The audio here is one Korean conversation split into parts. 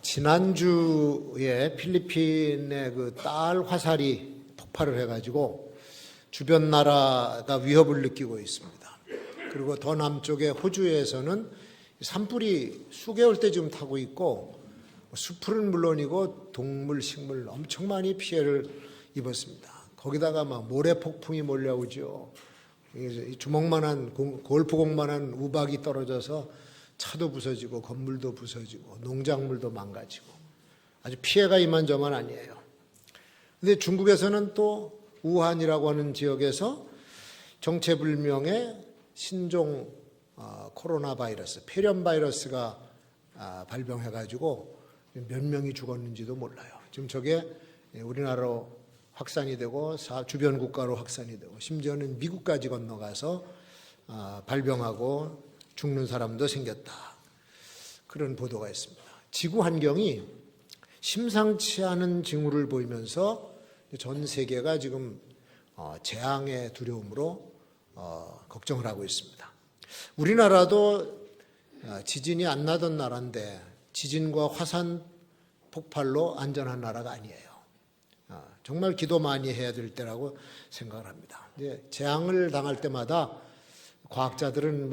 지난주에 필리핀의 그 딸 화살이 폭발을 해가지고 주변 나라가 위협을 느끼고 있습니다. 그리고 더 남쪽의 호주에서는 산불이 수개월째 지금 타고 있고 숲은 물론이고 동물, 식물 엄청 많이 피해를 입었습니다. 거기다가 막 모래 폭풍이 몰려오죠. 주먹만한 골프공만한 우박이 떨어져서 차도 부서지고 건물도 부서지고 농작물도 망가지고 아주 피해가 이만저만 아니에요. 근데 중국에서는 또 우한이라고 하는 지역에서 정체불명의 신종 코로나 바이러스, 폐렴 바이러스가 발병해가지고 몇 명이 죽었는지도 몰라요. 지금 저게 우리나라로 확산이 되고 주변 국가로 확산이 되고 심지어는 미국까지 건너가서 발병하고 죽는 사람도 생겼다. 그런 보도가 있습니다. 지구 환경이 심상치 않은 징후를 보이면서 전 세계가 지금 재앙의 두려움으로 걱정을 하고 있습니다. 우리나라도 지진이 안 나던 나라인데 지진과 화산 폭발로 안전한 나라가 아니에요. 정말 기도 많이 해야 될 때라고 생각을 합니다. 재앙을 당할 때마다 과학자들은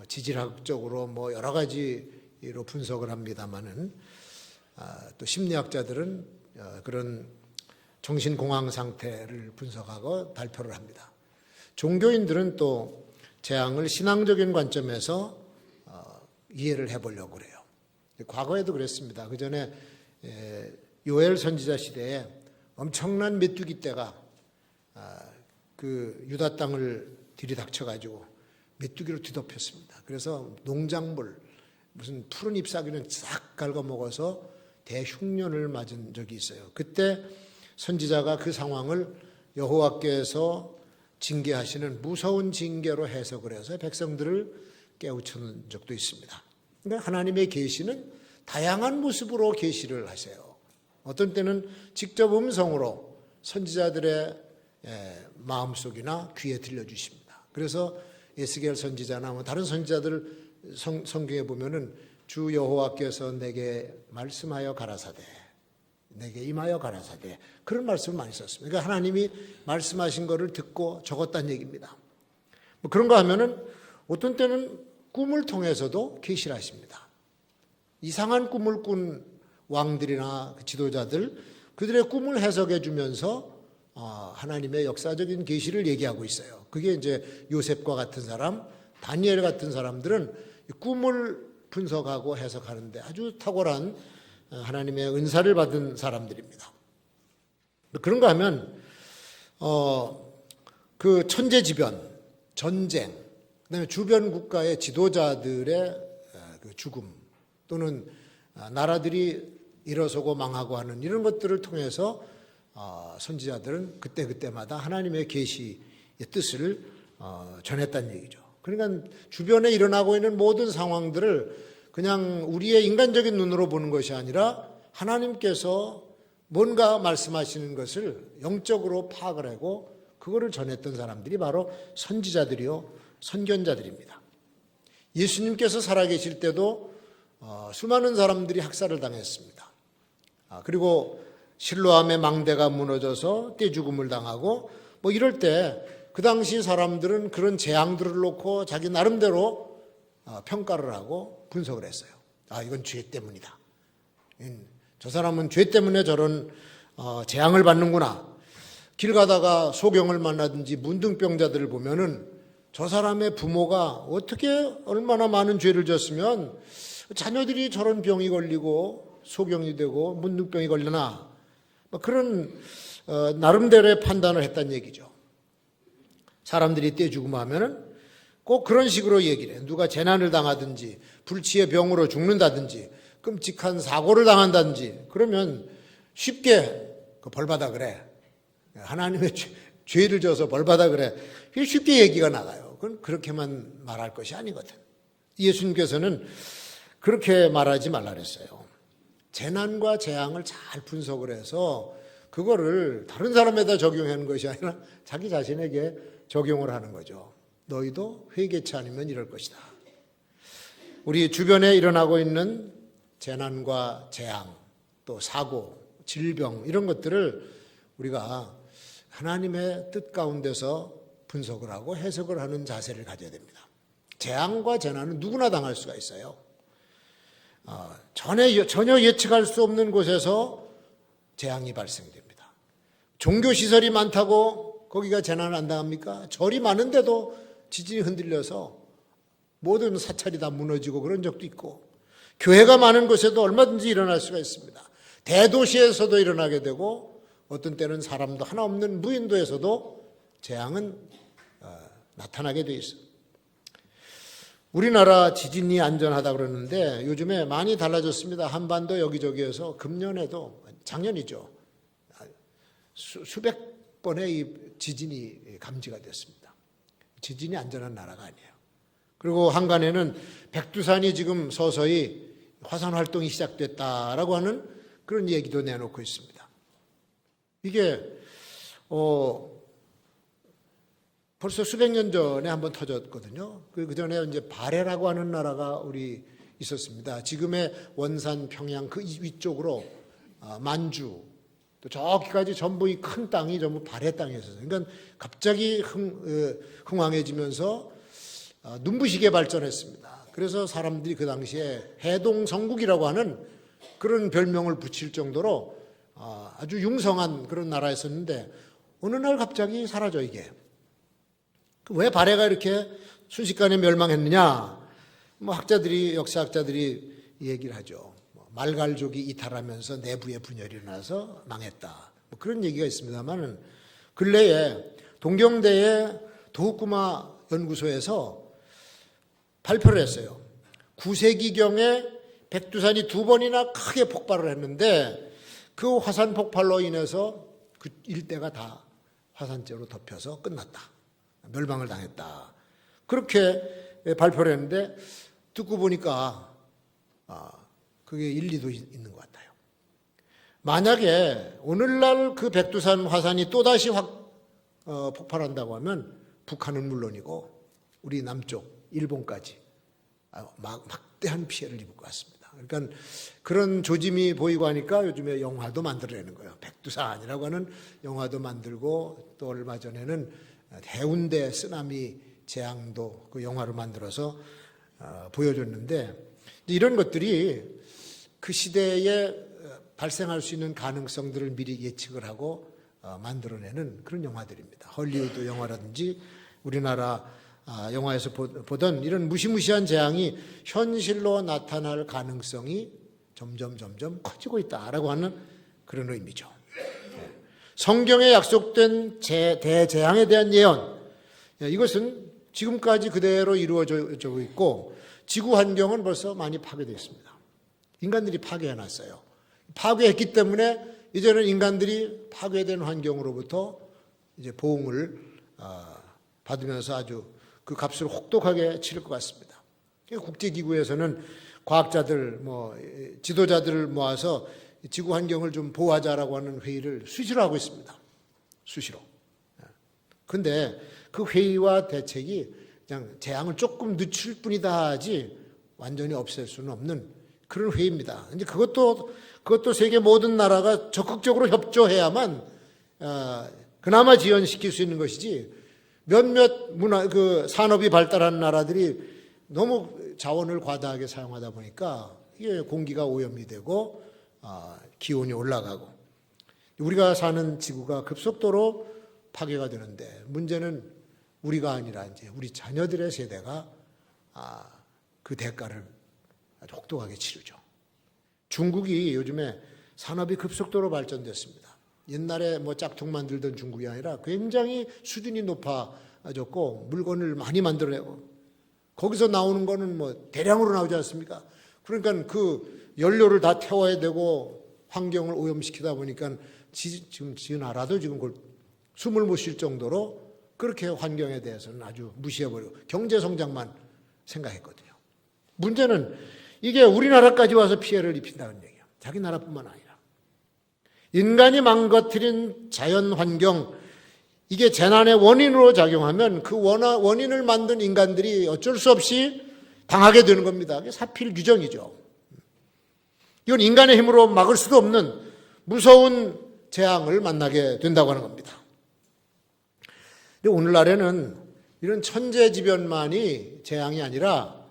지질학적으로 여러 가지로 분석을 합니다만은 또 심리학자들은 그런 정신공황 상태를 분석하고 발표를 합니다. 종교인들은 또 재앙을 신앙적인 관점에서 이해를 해보려고 그래요. 과거에도 그랬습니다. 그 전에 요엘 선지자 시대에 엄청난 메뚜기 떼가 그 유다 땅을 들이닥쳐가지고 메뚜기로 뒤덮였습니다. 그래서 농작물, 무슨 푸른 잎사귀는 싹 갉아먹어서 대흉년을 맞은 적이 있어요. 그때 선지자가 그 상황을 여호와께서 징계하시는 무서운 징계로 해석을 해서 백성들을 깨우치는 적도 있습니다. 그러니까 하나님의 계시는 다양한 모습으로 계시를 하세요. 어떤 때는 직접 음성으로 선지자들의 마음속이나 귀에 들려주십니다. 그래서 에스겔 선지자나 다른 선지자들 성경에 보면은 주 여호와께서 내게 말씀하여 가라사대, 내게 임하여 가라사대, 그런 말씀을 많이 썼습니다. 그러니까 하나님이 말씀하신 거를 듣고 적었다는 얘기입니다. 그런가 하면은 어떤 때는 꿈을 통해서도 계시를 하십니다. 이상한 꿈을 꾼 왕들이나 지도자들, 그들의 꿈을 해석해 주면서 하나님의 역사적인 계시를 얘기하고 있어요. 그게 이제 요셉과 같은 사람, 다니엘 같은 사람들은 꿈을 분석하고 해석하는데 아주 탁월한 하나님의 은사를 받은 사람들입니다. 그런가 하면 그 천재지변, 전쟁, 그다음에 주변 국가의 지도자들의 그 죽음 또는 나라들이 일어서고 망하고 하는 이런 것들을 통해서 선지자들은 그때마다 하나님의 계시의 뜻을 전했다는 얘기죠. 그러니까 주변에 일어나고 있는 모든 상황들을 그냥 우리의 인간적인 눈으로 보는 것이 아니라 하나님께서 뭔가 말씀하시는 것을 영적으로 파악을 하고 그거를 전했던 사람들이 바로 선지자들이요, 선견자들입니다. 예수님께서 살아계실 때도 수많은 사람들이 학살을 당했습니다. 그리고 실로암의 망대가 무너져서 떼죽음을 당하고 이럴 때 그 당시 사람들은 그런 재앙들을 놓고 자기 나름대로 평가를 하고 분석을 했어요. 이건 죄 때문이다. 저 사람은 죄 때문에 저런 재앙을 받는구나. 길 가다가 소경을 만나든지 문둥병자들을 보면은 저 사람의 부모가 어떻게 얼마나 많은 죄를 졌으면 자녀들이 저런 병이 걸리고 소경이 되고 문둥병이 걸리나, 그런 나름대로의 판단을 했다는 얘기죠. 사람들이 떼죽음하면은 꼭 그런 식으로 얘기를 해요. 누가 재난을 당하든지 불치의 병으로 죽는다든지 끔찍한 사고를 당한다든지 그러면 쉽게 벌받아 그래. 하나님의 죄를 져서 벌받아 그래. 쉽게 얘기가 나가요. 그건 그렇게만 말할 것이 아니거든. 예수님께서는 그렇게 말하지 말라 그랬어요. 재난과 재앙을 잘 분석을 해서 그거를 다른 사람에다 적용하는 것이 아니라 자기 자신에게 적용을 하는 거죠. 너희도 회개치 않으면 이럴 것이다. 우리 주변에 일어나고 있는 재난과 재앙, 또 사고, 질병 이런 것들을 우리가 하나님의 뜻 가운데서 분석을 하고 해석을 하는 자세를 가져야 됩니다. 재앙과 재난은 누구나 당할 수가 있어요. 전혀 예측할 수 없는 곳에서 재앙이 발생됩니다. 종교시설이 많다고 거기가 재난을 안 당합니까? 절이 많은데도 지진이 흔들려서 모든 사찰이 다 무너지고 그런 적도 있고, 교회가 많은 곳에도 얼마든지 일어날 수가 있습니다. 대도시에서도 일어나게 되고, 어떤 때는 사람도 하나 없는 무인도에서도 재앙은 나타나게 돼 있어요. 우리나라 지진이 안전하다 그러는데 요즘에 많이 달라졌습니다. 한반도 여기저기에서 금년에도, 작년이죠, 수백 번의 이 지진이 감지가 됐습니다. 지진이 안전한 나라가 아니에요. 그리고 한간에는 백두산이 지금 서서히 화산 활동이 시작됐다라고 하는 그런 얘기도 내놓고 있습니다. 이게 벌써 수백 년 전에 한번 터졌거든요. 그 전에 이제 발해라고 하는 나라가 우리 있었습니다. 지금의 원산, 평양 그 위쪽으로 만주 또 저기까지 전부 이 큰 땅이 전부 발해 땅이었어요. 그러니까 갑자기 흥왕해지면서 눈부시게 발전했습니다. 그래서 사람들이 그 당시에 해동성국이라고 하는 그런 별명을 붙일 정도로 아주 융성한 그런 나라였었는데 어느 날 갑자기 사라져 이게. 왜 발해가 이렇게 순식간에 멸망했느냐? 뭐 역사학자들이 얘기를 하죠. 말갈족이 이탈하면서 내부에 분열이 일어나서 망했다. 뭐 그런 얘기가 있습니다만은 근래에 동경대의 도후쿠마 연구소에서 발표를 했어요. 9세기경에 백두산이 2번이나 크게 폭발을 했는데 그 화산 폭발로 인해서 그 일대가 다 화산재로 덮여서 끝났다. 멸망을 당했다. 그렇게 발표를 했는데 듣고 보니까 그게 일리도 있는 것 같아요. 만약에 오늘날 그 백두산 화산이 또다시 폭발한다고 하면 북한은 물론이고 우리 남쪽 일본까지 막대한 피해를 입을 것 같습니다. 그러니까 그런 조짐이 보이고 하니까 요즘에 영화도 만들어내는 거예요. 백두산이라고 하는 영화도 만들고 또 얼마 전에는 해운대 쓰나미 재앙도 그 영화로 만들어서 보여줬는데 이런 것들이 그 시대에 발생할 수 있는 가능성들을 미리 예측을 하고 만들어내는 그런 영화들입니다. 헐리우드 영화라든지 우리나라 영화에서 보던 이런 무시무시한 재앙이 현실로 나타날 가능성이 점점 커지고 있다라고 하는 그런 의미죠. 성경에 약속된 대재앙에 대한 예언, 이것은 지금까지 그대로 이루어지고 있고 지구 환경은 벌써 많이 파괴되어 있습니다. 인간들이 파괴해놨어요. 파괴했기 때문에 이제는 인간들이 파괴된 환경으로부터 이제 보응을 받으면서 아주 그 값을 혹독하게 치를 것 같습니다. 국제기구에서는 과학자들, 지도자들을 모아서 지구 환경을 좀 보호하자라고 하는 회의를 수시로 하고 있습니다. 수시로. 근데 그 회의와 대책이 그냥 재앙을 조금 늦출 뿐이다 하지 완전히 없앨 수는 없는 그런 회의입니다. 이제 그것도 세계 모든 나라가 적극적으로 협조해야만 그나마 지연시킬 수 있는 것이지 몇몇 산업이 발달한 나라들이 너무 자원을 과다하게 사용하다 보니까 이게 공기가 오염이 되고 기온이 올라가고 우리가 사는 지구가 급속도로 파괴가 되는데 문제는 우리가 아니라 이제 우리 자녀들의 세대가 그 대가를 아주 혹독하게 치르죠. 중국이 요즘에 산업이 급속도로 발전됐습니다. 옛날에 짝퉁 만들던 중국이 아니라 굉장히 수준이 높아졌고 물건을 많이 만들어내고 거기서 나오는 거는 대량으로 나오지 않습니까? 그러니까 그 연료를 다 태워야 되고 환경을 오염시키다 보니까 지금 나라도 지금 숨을 못 쉴 정도로 그렇게 환경에 대해서는 아주 무시해버리고 경제 성장만 생각했거든요. 문제는 이게 우리나라까지 와서 피해를 입힌다는 얘기예요. 자기 나라뿐만 아니라. 인간이 망가뜨린 자연 환경, 이게 재난의 원인으로 작용하면 그 원인을 만든 인간들이 어쩔 수 없이 당하게 되는 겁니다. 그게 사필 규정이죠. 이건 인간의 힘으로 막을 수도 없는 무서운 재앙을 만나게 된다고 하는 겁니다. 근데 오늘날에는 이런 천재지변만이 재앙이 아니라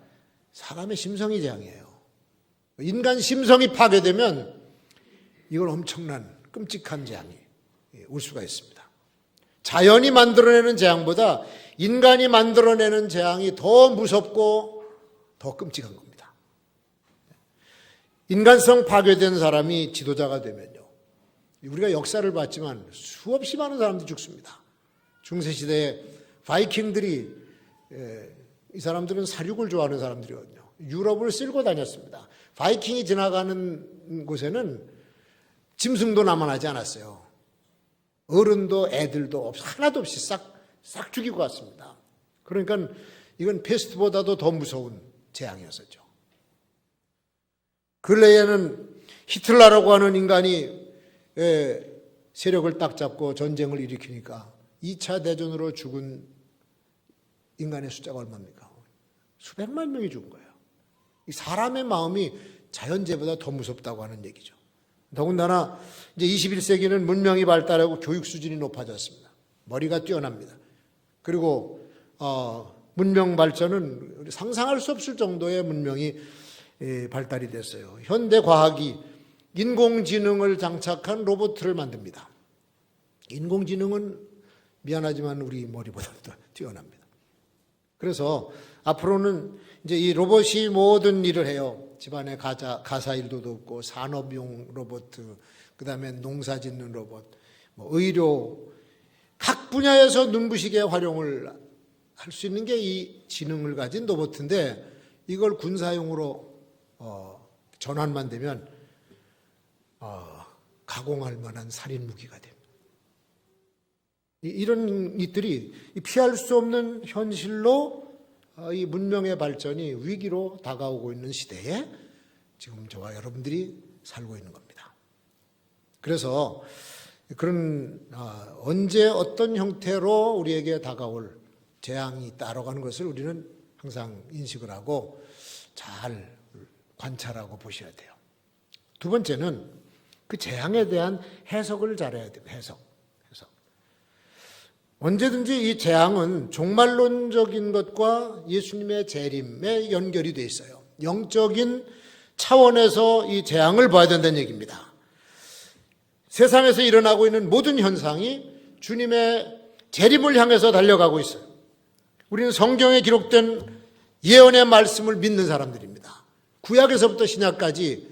사람의 심성이 재앙이에요. 인간 심성이 파괴되면 이건 엄청난 끔찍한 재앙이 올 수가 있습니다. 자연이 만들어내는 재앙보다 인간이 만들어내는 재앙이 더 무섭고 더 끔찍한 겁니다. 인간성 파괴된 사람이 지도자가 되면요, 우리가 역사를 봤지만 수없이 많은 사람들이 죽습니다. 중세시대에 바이킹들이, 이 사람들은 사륙을 좋아하는 사람들이거든요. 유럽을 쓸고 다녔습니다. 바이킹이 지나가는 곳에는 짐승도 남아나지 않았어요. 어른도 애들도 하나도 없이 싹 죽이고 왔습니다. 그러니까 이건 페스트보다도 더 무서운 재앙이었었죠. 근래에는 히틀러라고 하는 인간이 세력을 딱 잡고 전쟁을 일으키니까 2차 대전으로 죽은 인간의 숫자가 얼마입니까? 수백만 명이 죽은 거예요. 이 사람의 마음이 자연재해보다 더 무섭다고 하는 얘기죠. 더군다나 이제 21세기는 문명이 발달하고 교육 수준이 높아졌습니다. 머리가 뛰어납니다. 그리고 문명 발전은 상상할 수 없을 정도의 문명이 발달이 됐어요. 현대 과학이 인공지능을 장착한 로봇을 만듭니다. 인공지능은 미안하지만 우리 머리보다 더 뛰어납니다. 그래서 앞으로는 이제 이 로봇이 모든 일을 해요. 집안에 가사 일도 돕고 산업용 로봇, 그다음에 농사 짓는 로봇, 의료, 각 분야에서 눈부시게 활용을 할 수 있는 게 이 지능을 가진 로봇인데, 이걸 군사용으로 전환만 되면 가공할 만한 살인 무기가 됩니다. 이런 일들이 피할 수 없는 현실로 이 문명의 발전이 위기로 다가오고 있는 시대에 지금 저와 여러분들이 살고 있는 겁니다. 그래서 그런 언제 어떤 형태로 우리에게 다가올 재앙이 따라가는 것을 우리는 항상 인식을 하고 잘 관찰하고 보셔야 돼요. 두 번째는 그 재앙에 대한 해석을 잘해야 돼요. 해석. 언제든지 이 재앙은 종말론적인 것과 예수님의 재림에 연결이 돼 있어요. 영적인 차원에서 이 재앙을 봐야 된다는 얘기입니다. 세상에서 일어나고 있는 모든 현상이 주님의 재림을 향해서 달려가고 있어요. 우리는 성경에 기록된 예언의 말씀을 믿는 사람들입니다. 구약에서부터 신약까지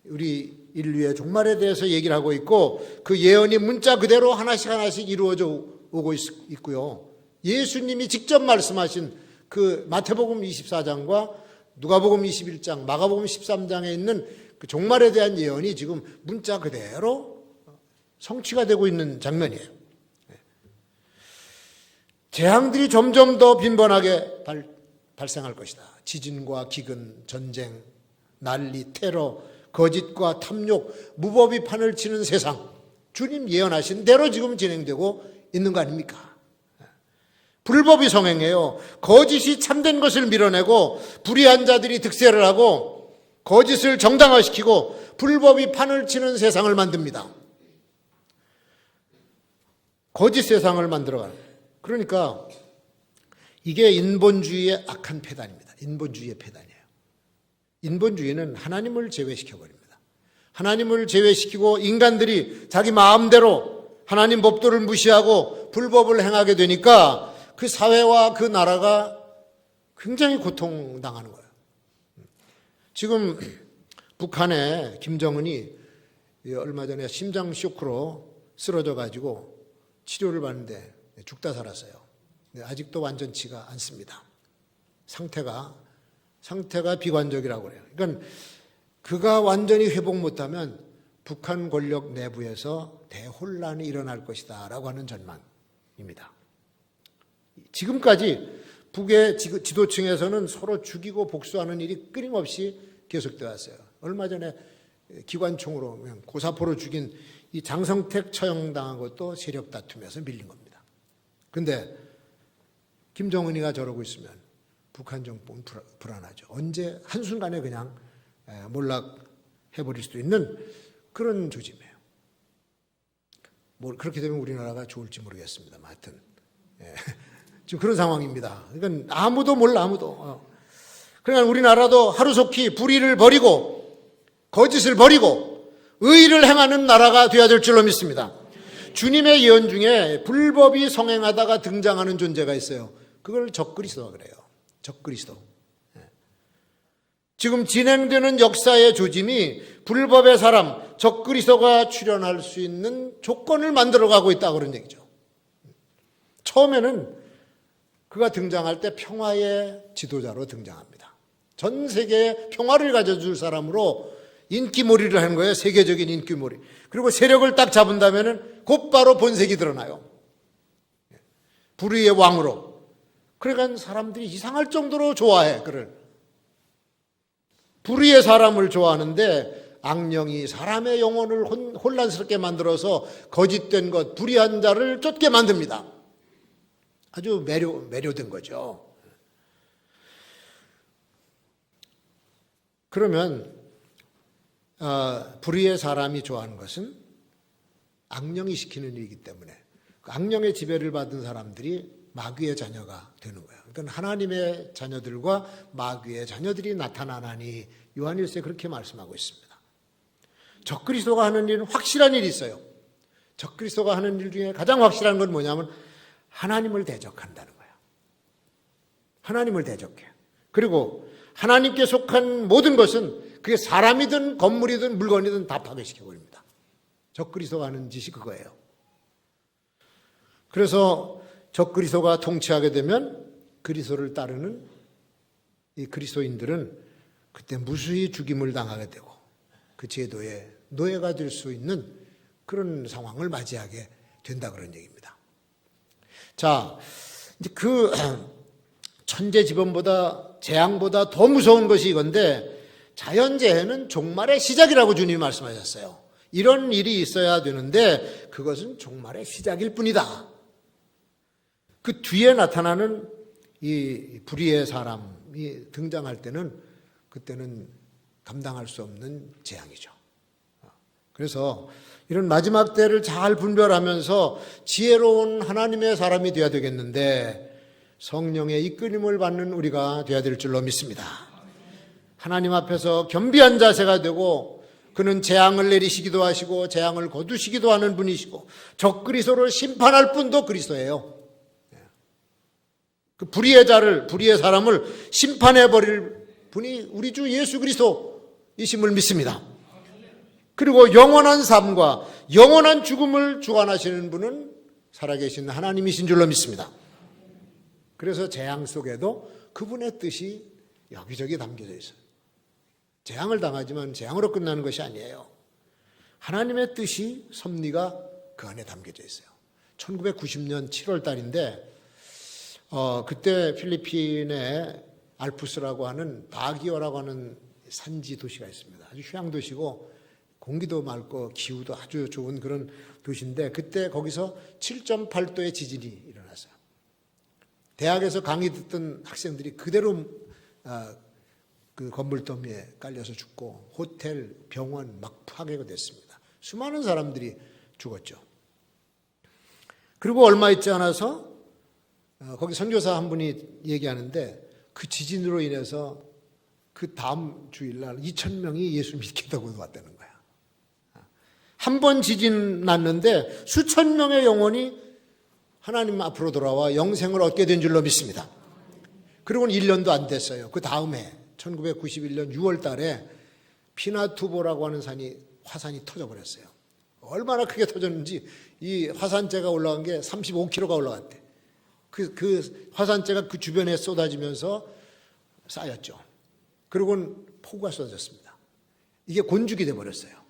우리 인류의 종말에 대해서 얘기를 하고 있고, 그 예언이 문자 그대로 하나씩 이루어져 오고 있고요. 예수님이 직접 말씀하신 그 마태복음 24장과 누가복음 21장, 마가복음 13장에 있는 그 종말에 대한 예언이 지금 문자 그대로 성취가 되고 있는 장면이에요. 재앙들이 점점 더 빈번하게 발생할 것이다. 지진과 기근, 전쟁, 난리, 테러, 거짓과 탐욕, 무법이 판을 치는 세상, 주님 예언하신 대로 지금 진행되고 있는 거 아닙니까? 불법이 성행해요. 거짓이 참된 것을 밀어내고 불의한 자들이 득세를 하고 거짓을 정당화시키고 불법이 판을 치는 세상을 만듭니다. 거짓 세상을 만들어가는 거예요. 그러니까 이게 인본주의의 악한 폐단입니다. 인본주의의 폐단이에요. 인본주의는 하나님을 제외시켜버립니다. 하나님을 제외시키고 인간들이 자기 마음대로 하나님 법도를 무시하고 불법을 행하게 되니까 그 사회와 그 나라가 굉장히 고통당하는 거예요. 지금 북한의 김정은이 얼마 전에 심장 쇼크로 쓰러져 가지고 치료를 받는데 죽다 살았어요. 아직도 완전치가 않습니다. 상태가 비관적이라고 그래요. 그러니까 그가 완전히 회복 못하면 북한 권력 내부에서 대혼란이 일어날 것이다 라고 하는 전망입니다. 지금까지 북의 지도층에서는 서로 죽이고 복수하는 일이 끊임없이 계속되어 왔어요. 얼마 전에 기관총으로 그냥 고사포로 죽인 이 장성택 처형당한 것도 세력 다툼에서 밀린 겁니다. 그런데 김정은이가 저러고 있으면 북한 정권은 불안하죠. 언제 한순간에 그냥 몰락 해버릴 수도 있는 그런 조짐이에요. 뭐 그렇게 되면 우리나라가 좋을지 모르겠습니다만 하여튼 지금 그런 상황입니다. 이건 아무도 몰라, 아무도. 그러니까 우리나라도 하루속히 불의를 버리고 거짓을 버리고 의를 행하는 나라가 되어야 될 줄로 믿습니다. 주님의 예언 중에 불법이 성행하다가 등장하는 존재가 있어요. 그걸 적그리스도가 그래요. 적그리스도. 지금 진행되는 역사의 조짐이 불법의 사람, 적그리스도가 출현할 수 있는 조건을 만들어가고 있다 그런 얘기죠. 처음에는 그가 등장할 때 평화의 지도자로 등장합니다. 전 세계에 평화를 가져줄 사람으로 인기몰이를 하는 거예요. 세계적인 인기몰이. 그리고 세력을 딱 잡은다면 곧바로 본색이 드러나요. 불의의 왕으로. 그러니까 사람들이 이상할 정도로 좋아해. 그를. 불의의 사람을 좋아하는데 악령이 사람의 영혼을 혼란스럽게 만들어서 거짓된 것, 불의한 자를 쫓게 만듭니다. 아주 매료된 거죠. 그러면 불의의 사람이 좋아하는 것은 악령이 시키는 일이기 때문에 그 악령의 지배를 받은 사람들이 마귀의 자녀가 되는 거예요. 그러니까 하나님의 자녀들과 마귀의 자녀들이 나타나나니 요한일서에 그렇게 말씀하고 있습니다. 적그리스도가 하는 일은 확실한 일이 있어요. 적그리스도가 하는 일 중에 가장 확실한 건 뭐냐면 하나님을 대적한다는 거예요. 하나님을 대적해. 그리고 하나님께 속한 모든 것은 그게 사람이든 건물이든 물건이든 다 파괴시켜버립니다. 적그리스도가 하는 짓이 그거예요. 그래서 적그리스도가 통치하게 되면 그리스도를 따르는 이 그리스도인들은 그때 무수히 죽임을 당하게 되고 그 제도의 노예가 될 수 있는 그런 상황을 맞이하게 된다 그런 얘기입니다. 자, 이제 그 천재지변보다 재앙보다 더 무서운 것이 이건데 자연재해는 종말의 시작이라고 주님이 말씀하셨어요. 이런 일이 있어야 되는데 그것은 종말의 시작일 뿐이다. 그 뒤에 나타나는 이 불의의 사람이 등장할 때는 그때는 감당할 수 없는 재앙이죠. 그래서 이런 마지막 때를 잘 분별하면서 지혜로운 하나님의 사람이 되어야 되겠는데 성령의 이끌림을 받는 우리가 되어야 될 줄로 믿습니다. 하나님 앞에서 겸비한 자세가 되고 그는 재앙을 내리시기도 하시고 재앙을 거두시기도 하는 분이시고 적그리스도를 심판할 분도 그리스도예요. 그 불의의 사람을 심판해 버릴 분이 우리 주 예수 그리스도이심을 믿습니다. 그리고 영원한 삶과 영원한 죽음을 주관하시는 분은 살아계신 하나님이신 줄로 믿습니다. 그래서 재앙 속에도 그분의 뜻이 여기저기 담겨져 있어요. 재앙을 당하지만 재앙으로 끝나는 것이 아니에요. 하나님의 뜻이 섭리가 그 안에 담겨져 있어요. 1990년 7월 달인데 그때 필리핀에 알프스라고 하는 바기오라고 하는 산지 도시가 있습니다. 아주 휴양 도시고 공기도 맑고 기후도 아주 좋은 그런 도시인데 그때 거기서 7.8도의 지진이 일어났어요. 대학에서 강의 듣던 학생들이 그대로 그 건물 더미에 깔려서 죽고 호텔, 병원 막 파괴가 됐습니다. 수많은 사람들이 죽었죠. 그리고 얼마 있지 않아서 거기 선교사 한 분이 얘기하는데 그 지진으로 인해서 그 다음 주일날 2,000명이 예수 믿겠다고 왔다는 거야. 한 번 지진 났는데 수천 명의 영혼이 하나님 앞으로 돌아와 영생을 얻게 된 줄로 믿습니다. 그리고는 1년도 안 됐어요. 그 다음에 1991년 6월 달에 피나투보라고 하는 화산이 터져버렸어요. 얼마나 크게 터졌는지 이 화산재가 올라간 게 35km가 올라갔대. 그 화산재가 그 주변에 쏟아지면서 쌓였죠. 그리고는 폭우가 쏟아졌습니다. 이게 곤죽이 돼버렸어요.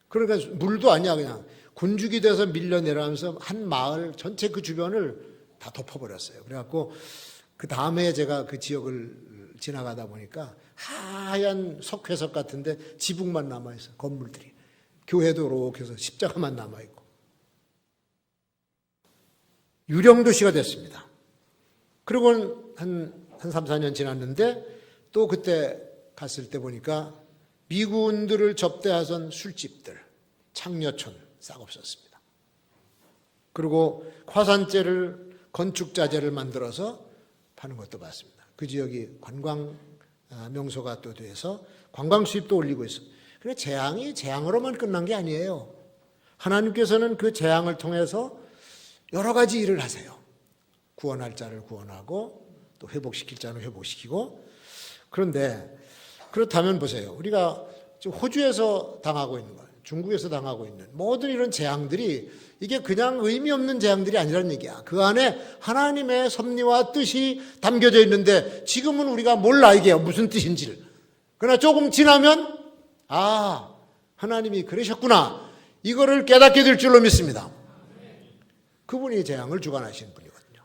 그러니까 물도 아니야 그냥 곤죽이 돼서 밀려내려면서 한 마을 전체 그 주변을 다 덮어버렸어요. 그래갖고 그 다음에 제가 그 지역을 지나가다 보니까 하얀 석회석 같은데 지붕만 남아있어요. 건물들이. 교회도 이렇게 해서 십자가만 남아있고. 유령도시가 됐습니다. 그리고는 한 3, 4년 지났는데 또 그때 갔을 때 보니까 미군들을 접대하던 술집들, 창녀촌 싹 없었습니다. 그리고 화산재를 건축자재를 만들어서 파는 것도 봤습니다. 그 지역이 관광 명소가 또 돼서 관광 수입도 올리고 있어요. 그런데 재앙이 재앙으로만 끝난 게 아니에요. 하나님께서는 그 재앙을 통해서 여러 가지 일을 하세요. 구원할 자를 구원하고 또 회복시킬 자는 회복시키고. 그런데 그렇다면 보세요. 우리가 지금 호주에서 당하고 있는 거예요. 중국에서 당하고 있는 모든 이런 재앙들이 이게 그냥 의미 없는 재앙들이 아니라는 얘기야. 그 안에 하나님의 섭리와 뜻이 담겨져 있는데 지금은 우리가 몰라 이게 무슨 뜻인지를. 그러나 조금 지나면 아, 하나님이 그러셨구나. 이거를 깨닫게 될 줄로 믿습니다. 그분이 재앙을 주관하시는 분이거든요.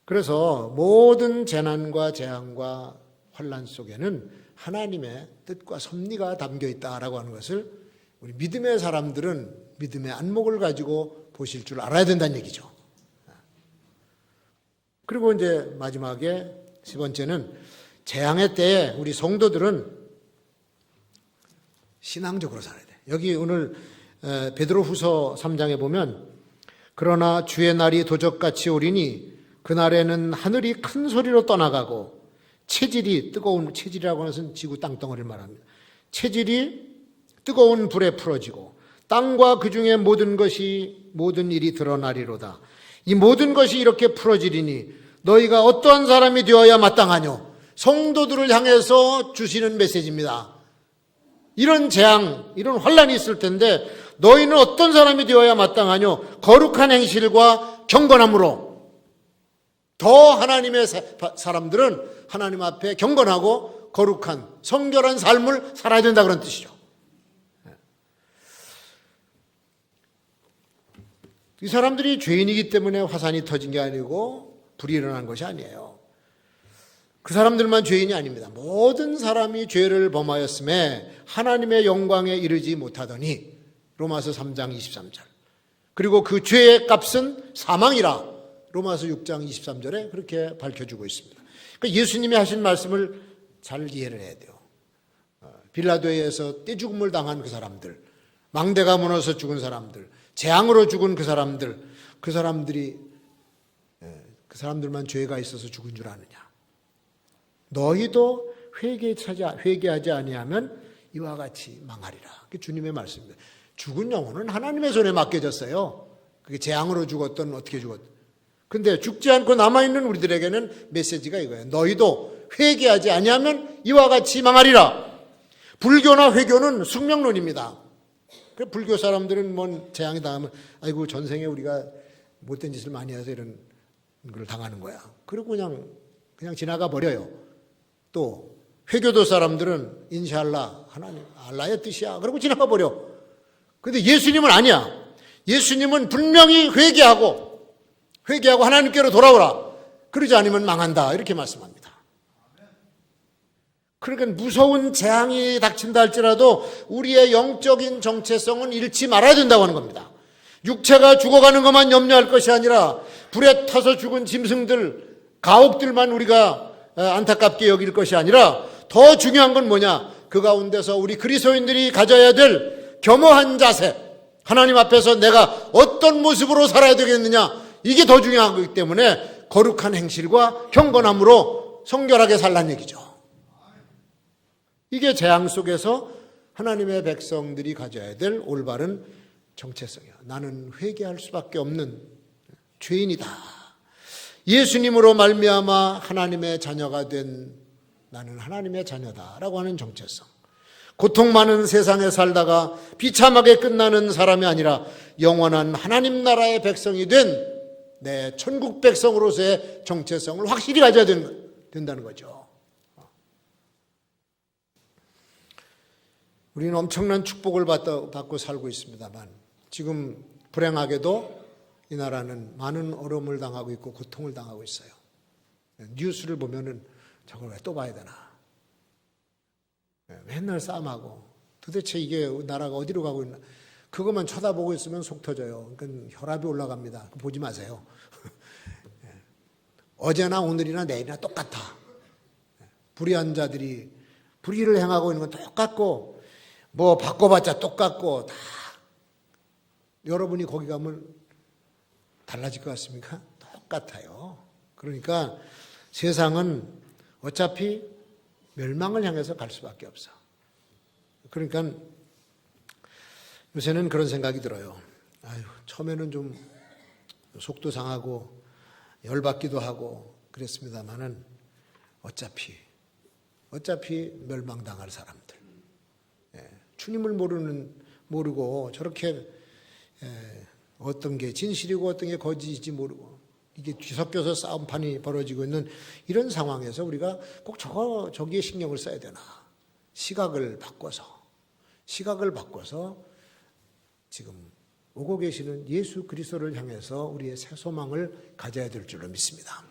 그래서 모든 재난과 재앙과 환난 속에는 하나님의 뜻과 섭리가 담겨 있다라고 하는 것을 우리 믿음의 사람들은 믿음의 안목을 가지고 보실 줄 알아야 된다는 얘기죠. 그리고 이제 마지막에 10번째는 재앙의 때에 우리 성도들은 신앙적으로 살아야 돼. 여기 오늘 베드로후서 3장에 보면 그러나 주의 날이 도적같이 오리니 그날에는 하늘이 큰 소리로 떠나가고 체질이 뜨거운, 체질이라고 하는 것은 지구 땅덩어리를 말합니다. 체질이 뜨거운 불에 풀어지고 땅과 그 중에 모든 일이 드러나리로다. 이 모든 것이 이렇게 풀어지리니 너희가 어떠한 사람이 되어야 마땅하뇨. 성도들을 향해서 주시는 메시지입니다. 이런 재앙, 이런 환란이 있을 텐데 너희는 어떤 사람이 되어야 마땅하뇨. 거룩한 행실과 경건함으로. 더 하나님의 사람들은 하나님 앞에 경건하고 거룩한 성결한 삶을 살아야 된다 그런 뜻이죠. 이 사람들이 죄인이기 때문에 화산이 터진 게 아니고 불이 일어난 것이 아니에요. 그 사람들만 죄인이 아닙니다. 모든 사람이 죄를 범하였음에 하나님의 영광에 이르지 못하더니 로마서 3장 23절. 그리고 그 죄의 값은 사망이라 로마서 6장 23절에 그렇게 밝혀주고 있습니다. 그러니까 예수님이 하신 말씀을 잘 이해를 해야 돼요. 빌라도에서 떼죽음을 당한 그 사람들, 망대가 무너서 죽은 사람들, 재앙으로 죽은 그 사람들만 죄가 있어서 죽은 줄 아느냐. 너희도 회개하지 아니하면 이와 같이 망하리라. 그게 주님의 말씀입니다. 죽은 영혼은 하나님의 손에 맡겨졌어요. 그게 재앙으로 죽었든 어떻게 죽었든. 근데 죽지 않고 남아있는 우리들에게는 메시지가 이거예요. 너희도 회개하지 아니하면 이와 같이 망하리라. 불교나 회교는 숙명론입니다. 불교 사람들은 뭔 재앙이 당하면 아이고 전생에 우리가 못된 짓을 많이 해서 이런 걸 당하는 거야. 그리고 그냥 지나가 버려요. 또 회교도 사람들은 인샬라 하나님 알라의 뜻이야. 그러고 지나가 버려. 근데 예수님은 아니야. 예수님은 분명히 회개하고 하나님께로 돌아오라. 그러지 않으면 망한다. 이렇게 말씀합니다. 그러니까 무서운 재앙이 닥친다 할지라도 우리의 영적인 정체성은 잃지 말아야 된다고 하는 겁니다. 육체가 죽어가는 것만 염려할 것이 아니라 불에 타서 죽은 짐승들, 가옥들만 우리가 안타깝게 여길 것이 아니라 더 중요한 건 뭐냐? 그 가운데서 우리 그리스도인들이 가져야 될 겸허한 자세, 하나님 앞에서 내가 어떤 모습으로 살아야 되겠느냐, 이게 더 중요한 거기 때문에 거룩한 행실과 경건함으로 성결하게 살란 얘기죠. 이게 재앙 속에서 하나님의 백성들이 가져야 될 올바른 정체성이야. 나는 회개할 수밖에 없는 죄인이다. 예수님으로 말미암아 하나님의 자녀가 된 나는 하나님의 자녀다라고 하는 정체성. 고통 많은 세상에 살다가 비참하게 끝나는 사람이 아니라 영원한 하나님 나라의 백성이 된 내 천국 백성으로서의 정체성을 확실히 가져야 된다는 거죠. 우리는 엄청난 축복을 받고 살고 있습니다만 지금 불행하게도 이 나라는 많은 어려움을 당하고 있고 고통을 당하고 있어요. 뉴스를 보면은 저걸 왜 또 봐야 되나. 맨날 싸움하고 도대체 이게 나라가 어디로 가고 있나. 그것만 쳐다보고 있으면 속 터져요. 그러니까 혈압이 올라갑니다. 보지 마세요. 어제나 오늘이나 내일이나 똑같아. 불의한 자들이 불의를 행하고 있는 건 똑같고 뭐 바꿔봤자 똑같고 다 여러분이 거기 가면 달라질 것 같습니까? 똑같아요. 그러니까 세상은 어차피 멸망을 향해서 갈 수밖에 없어. 그러니까 요새는 그런 생각이 들어요. 아유, 처음에는 좀 속도 상하고 열받기도 하고 그랬습니다만은 어차피 멸망당할 사람들. 주님을 모르고 저렇게 어떤 게 진실이고 어떤 게 거짓인지 모르고 이게 뒤섞여서 싸움판이 벌어지고 있는 이런 상황에서 우리가 꼭 저기에 신경을 써야 되나. 시각을 바꿔서 지금 오고 계시는 예수 그리스도를 향해서 우리의 새 소망을 가져야 될 줄로 믿습니다.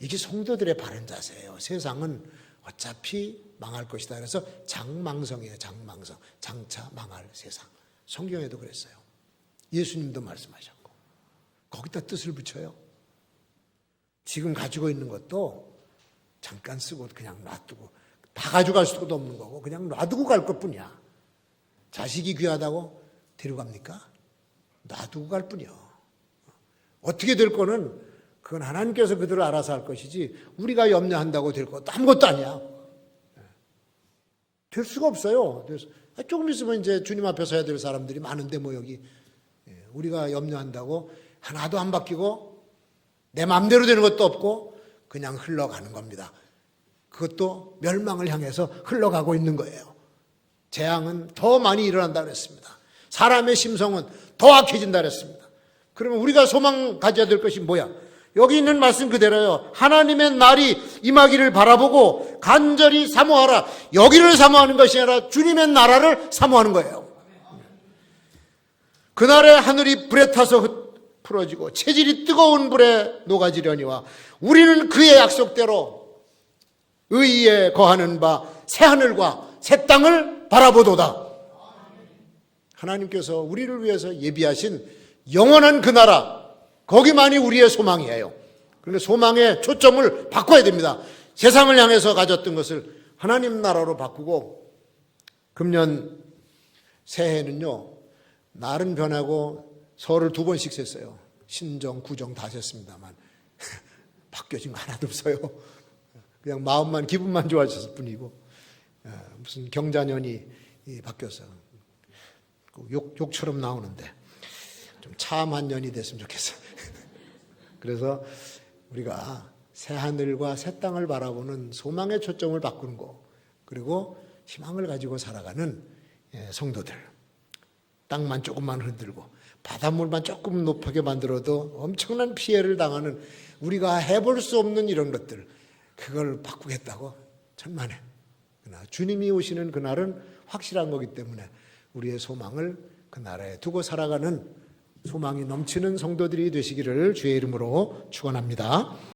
이게 성도들의 바른 자세예요. 세상은 어차피 망할 것이다. 그래서 장망성이에요. 장망성. 장차 망할 세상. 성경에도 그랬어요. 예수님도 말씀하셨고 거기다 뜻을 붙여요. 지금 가지고 있는 것도 잠깐 쓰고 그냥 놔두고 다 가져갈 수도 없는 거고 그냥 놔두고 갈 것뿐이야. 자식이 귀하다고 데려갑니까? 놔두고 갈 뿐이요. 어떻게 될 거는 그건 하나님께서 그대로 알아서 할 것이지 우리가 염려한다고 될 것도 아무것도 아니야. 될 수가 없어요. 그래서 조금 있으면 이제 주님 앞에 서야 될 사람들이 많은데 뭐 여기 우리가 염려한다고 하나도 안 바뀌고 내 마음대로 되는 것도 없고 그냥 흘러가는 겁니다. 그것도 멸망을 향해서 흘러가고 있는 거예요. 재앙은 더 많이 일어난다 그랬습니다. 사람의 심성은 더 악해진다 그랬습니다. 그러면 우리가 소망 가져야 될 것이 뭐야? 여기 있는 말씀 그대로요. 하나님의 날이 임하기를 바라보고 간절히 사모하라. 여기를 사모하는 것이 아니라 주님의 나라를 사모하는 거예요. 그날에 하늘이 불에 타서 풀어지고 체질이 뜨거운 불에 녹아지려니와 우리는 그의 약속대로 의에 거하는 바 새하늘과 새 땅을 바라보도다. 하나님께서 우리를 위해서 예비하신 영원한 그 나라, 거기만이 우리의 소망이에요. 그러니까 소망의 초점을 바꿔야 됩니다. 세상을 향해서 가졌던 것을 하나님 나라로 바꾸고 금년 새해는요. 날은 변하고 설을 2번씩 셌어요. 신정, 구정 다 셌습니다만 바뀌어진 거 하나도 없어요. 그냥 마음만 기분만 좋아졌을 뿐이고 무슨 경자년이 바뀌었어요. 욕처럼 나오는데 좀 참한 년이 됐으면 좋겠어요. 그래서 우리가 새 하늘과 새 땅을 바라보는 소망의 초점을 바꾸는 거 그리고 희망을 가지고 살아가는 성도들 땅만 조금만 흔들고 바닷물만 조금 높게 만들어도 엄청난 피해를 당하는 우리가 해볼 수 없는 이런 것들 그걸 바꾸겠다고 천만에 그러나 주님이 오시는 그날은 확실한 거기 때문에 우리의 소망을 그 나라에 두고 살아가는 소망이 넘치는 성도들이 되시기를 주의 이름으로 축원합니다.